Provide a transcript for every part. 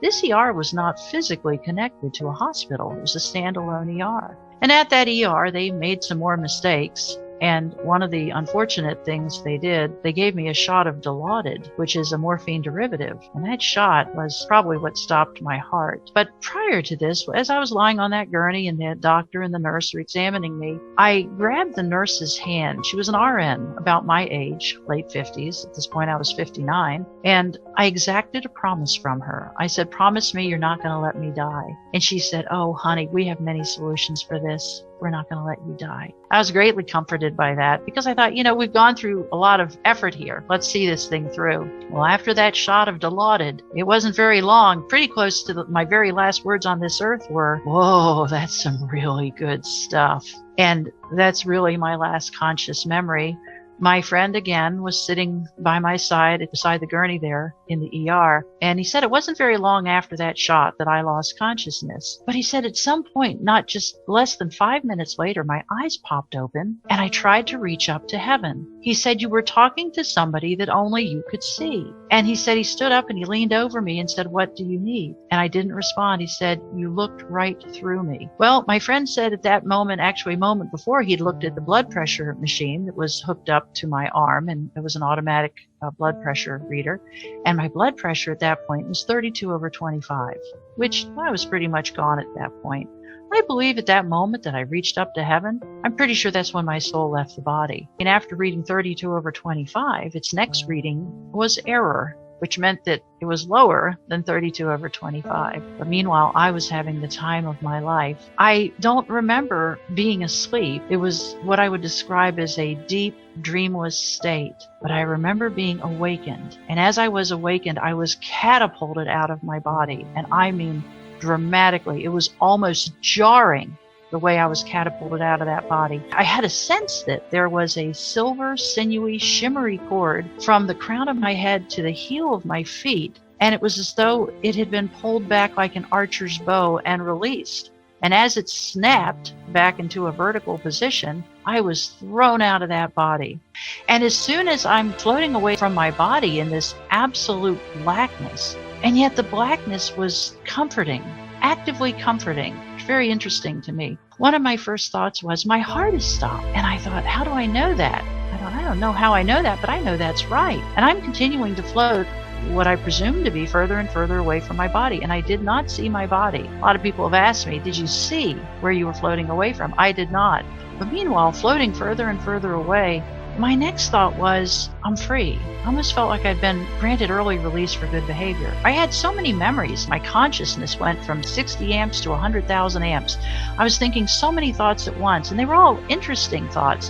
This ER was not physically connected to a hospital. It was a standalone ER. And at that ER, they made some more mistakes. And one of the unfortunate things they did, they gave me a shot of Dilaudid, which is a morphine derivative. And that shot was probably what stopped my heart. But prior to this, as I was lying on that gurney and the doctor and the nurse were examining me, I grabbed the nurse's hand. She was an RN, about my age, late 50s. At this point, I was 59. And I exacted a promise from her. I said, "Promise me you're not going to let me die." And she said, "Oh, honey, we have many solutions for this. We're not going to let you die." I was greatly comforted by that because I thought, we've gone through a lot of effort here. Let's see this thing through. Well, after that shot of Dilaudid, it wasn't very long, pretty close to my very last words on this earth were, "Whoa, that's some really good stuff." And that's really my last conscious memory. My friend, again, was sitting by my side, beside the gurney there in the ER, and he said it wasn't very long after that shot that I lost consciousness. But he said at some point, not just less than 5 minutes later, my eyes popped open, and I tried to reach up to heaven. He said, "You were talking to somebody that only you could see." And he said he stood up and he leaned over me and said, "What do you need?" And I didn't respond. He said, "You looked right through me." Well, my friend said at that moment, actually a moment before, he'd looked at the blood pressure machine that was hooked up to my arm, and it was an automatic blood pressure reader. And my blood pressure at that point was 32/25, which I was pretty much gone at that point. I believe at that moment that I reached up to heaven, I'm pretty sure that's when my soul left the body. And after reading 32/25, its next reading was error, which meant that it was lower than 32/25. But meanwhile, I was having the time of my life. I don't remember being asleep. It was what I would describe as a deep, dreamless state. But I remember being awakened. And as I was awakened, I was catapulted out of my body. And I mean dramatically. It was almost jarring the way I was catapulted out of that body. I had a sense that there was a silver, sinewy, shimmery cord from the crown of my head to the heel of my feet, and it was as though it had been pulled back like an archer's bow and released. And as it snapped back into a vertical position, I was thrown out of that body. And as soon as I'm floating away from my body in this absolute blackness, and yet the blackness was comforting, actively comforting. Very interesting to me. One of my first thoughts was, my heart has stopped. And I thought, how do I know that? I don't know how I know that, but I know that's right. And I'm continuing to float what I presume to be further and further away from my body. And I did not see my body. A lot of people have asked me, did you see where you were floating away from? I did not. But meanwhile, floating further and further away, my next thought was, I'm free. I almost felt like I'd been granted early release for good behavior. I had so many memories. My consciousness went from 60 amps to 100,000 amps. I was thinking so many thoughts at once, and they were all interesting thoughts.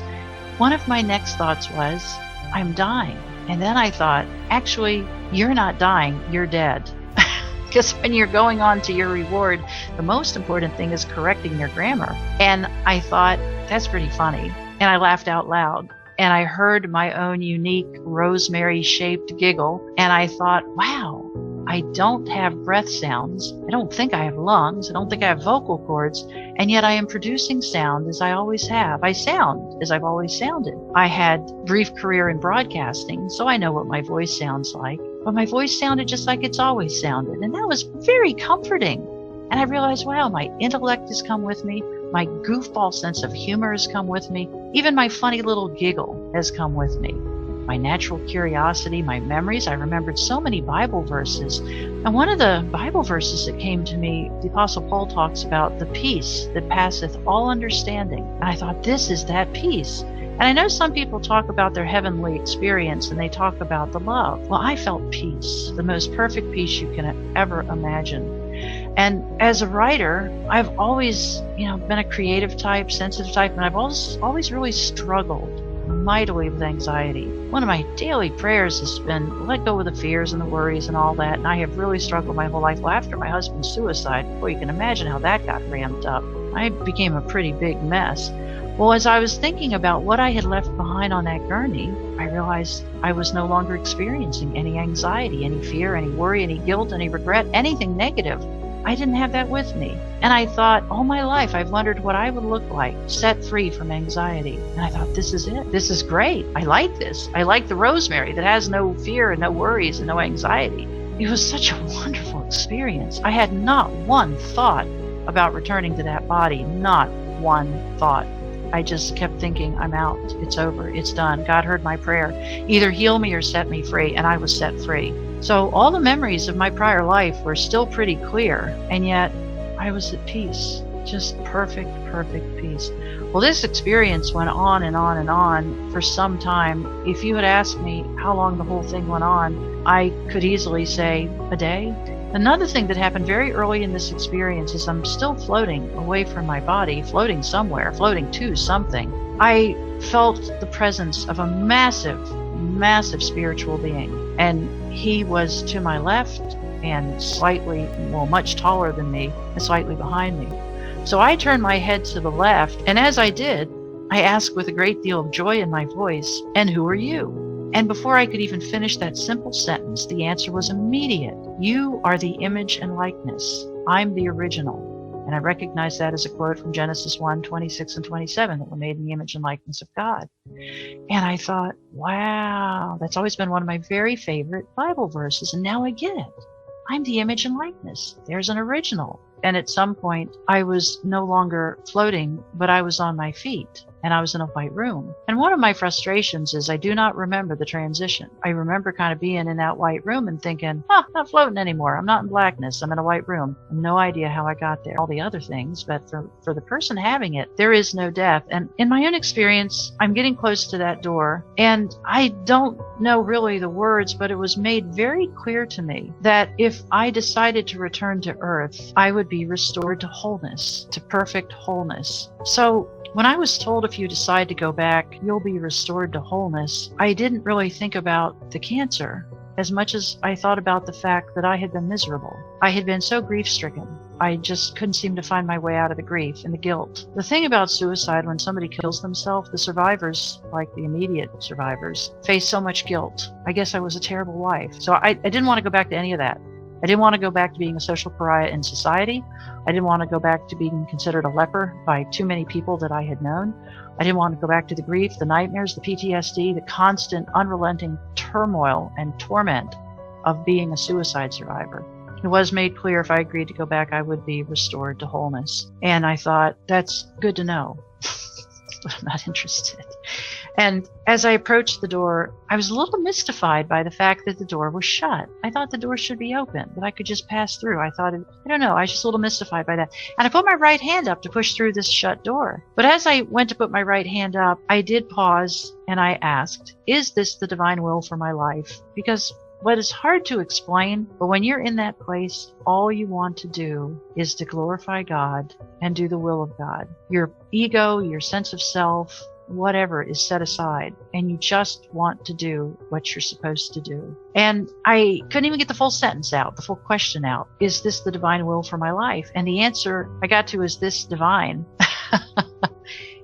One of my next thoughts was, I'm dying. And then I thought, actually, you're not dying, you're dead. Because when you're going on to your reward, the most important thing is correcting your grammar. And I thought, that's pretty funny. And I laughed out loud. And I heard my own unique rosemary-shaped giggle, and I thought, wow, I don't have breath sounds. I don't think I have lungs. I don't think I have vocal cords, and yet I am producing sound as I always have. I sound as I've always sounded. I had a brief career in broadcasting, so I know what my voice sounds like, but my voice sounded just like it's always sounded, and that was very comforting. And I realized, wow, my intellect has come with me. My goofball sense of humor has come with me. Even my funny little giggle has come with me. My natural curiosity, my memories. I remembered so many Bible verses. And one of the Bible verses that came to me, the Apostle Paul talks about the peace that passeth all understanding. And I thought, this is that peace. And I know some people talk about their heavenly experience and they talk about the love. Well, I felt peace, the most perfect peace you can ever imagine. And as a writer, I've always, been a creative type, sensitive type, and I've always really struggled mightily with anxiety. One of my daily prayers has been let go of the fears and the worries and all that, and I have really struggled my whole life. Well, after my husband's suicide, well, you can imagine how that got ramped up. I became a pretty big mess. Well, as I was thinking about what I had left behind on that gurney, I realized I was no longer experiencing any anxiety, any fear, any worry, any guilt, any regret, anything negative. I didn't have that with me. And I thought, all my life, I've wondered what I would look like, set free from anxiety. And I thought, this is it. This is great. I like this. I like the rosemary that has no fear and no worries and no anxiety. it was such a wonderful experience. I had not one thought about returning to that body, not one thought. I just kept thinking, I'm out. It's over. It's done. God heard my prayer. Either heal me or set me free. And I was set free. So all the memories of my prior life were still pretty clear. And yet I was at peace. Just perfect, perfect peace. Well, this experience went on and on and on for some time. If you had asked me how long the whole thing went on, I could easily say a day. Another thing that happened very early in this experience is I'm still floating away from my body, floating somewhere, floating to something. I felt the presence of a massive, massive spiritual being. And he was to my left and slightly, much taller than me and slightly behind me. So I turned my head to the left, and as I did, I asked with a great deal of joy in my voice, "And who are you?" And before I could even finish that simple sentence, the answer was immediate. "You are the image and likeness. I'm the original." And I recognize that as a quote from Genesis 1:26 and 27, that we're made in the image and likeness of God. And I thought, wow, that's always been one of my very favorite Bible verses. And now I get it. I'm the image and likeness. There's an original. And at some point, I was no longer floating, but I was on my feet. And I was in a white room. And one of my frustrations is I do not remember the transition. I remember kind of being in that white room and thinking, not floating anymore. I'm not in blackness. I'm in a white room. No idea how I got there. All the other things, but for the person having it, there is no death. And in my own experience, I'm getting close to that door. And I don't know really the words, but it was made very clear to me that if I decided to return to earth, I would be restored to wholeness, to perfect wholeness. So when I was told if you decide to go back, you'll be restored to wholeness, I didn't really think about the cancer as much as I thought about the fact that I had been miserable. I had been so grief-stricken. I just couldn't seem to find my way out of the grief and the guilt. The thing about suicide, when somebody kills themselves, the survivors, like the immediate survivors, face so much guilt. I guess I was a terrible wife. So I didn't want to go back to any of that. I didn't want to go back to being a social pariah in society. I didn't want to go back to being considered a leper by too many people that I had known. I didn't want to go back to the grief, the nightmares, the PTSD, the constant, unrelenting turmoil and torment of being a suicide survivor. It was made clear if I agreed to go back, I would be restored to wholeness. And I thought, that's good to know, but I'm not interested. And as I approached the door, I was a little mystified by the fact that the door was shut. I thought the door should be open, that I could just pass through. I thought, I don't know, I was just a little mystified by that. And I put my right hand up to push through this shut door. But as I went to put my right hand up, I did pause and I asked, is this the divine will for my life? Because what is hard to explain, but when you're in that place, all you want to do is to glorify God and do the will of God. Your ego, your sense of self, whatever is set aside, and you just want to do what you're supposed to do. And I couldn't even get the full sentence out, the full question out. Is this the divine will for my life? And the answer I got to, is this divine?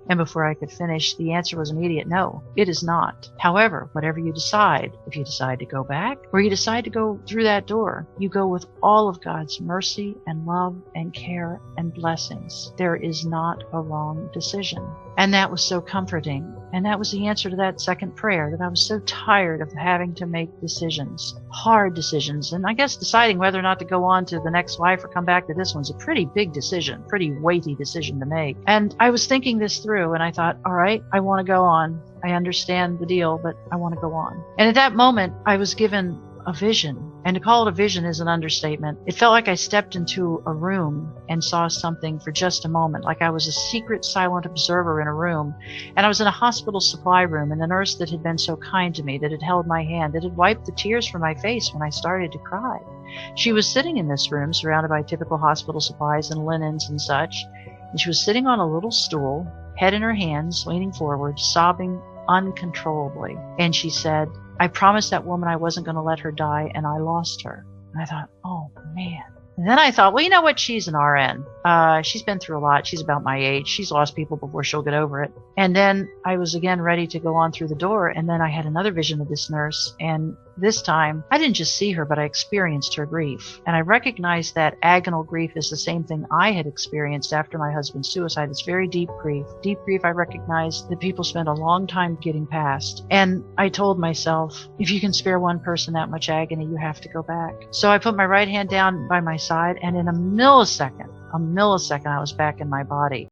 And before I could finish, the answer was immediate. No, it is not. However, whatever you decide, if you decide to go back or you decide to go through that door, you go with all of God's mercy and love and care and blessings. There is not a wrong decision. And that was so comforting. And that was the answer to that second prayer, that I was so tired of having to make decisions, hard decisions. And I guess deciding whether or not to go on to the next life or come back to this one's a pretty big decision, pretty weighty decision to make. And I was thinking this through and I thought, all right, I want to go on. I understand the deal, but I want to go on. And at that moment, I was given a vision. And to call it a vision is an understatement. It felt like I stepped into a room and saw something for just a moment, like I was a secret, silent observer in a room. And I was in a hospital supply room, and the nurse that had been so kind to me, that had held my hand, that had wiped the tears from my face when I started to cry. She was sitting in this room, surrounded by typical hospital supplies and linens and such. And she was sitting on a little stool, head in her hands, leaning forward, sobbing uncontrollably. And she said, I promised that woman I wasn't going to let her die, and I lost her. And I thought, oh, man. And then I thought, well, you know what? She's an RN. She's been through a lot. She's about my age. She's lost people before she'll get over it. And then I was again ready to go on through the door. And then I had another vision of this nurse. And this time I didn't just see her, but I experienced her grief. And I recognized that agonal grief is the same thing I had experienced after my husband's suicide. It's very deep grief. Deep grief, I recognize that people spend a long time getting past. And I told myself, if you can spare one person that much agony, you have to go back. So I put my right hand down by my side, and in a millisecond, I was back in my body.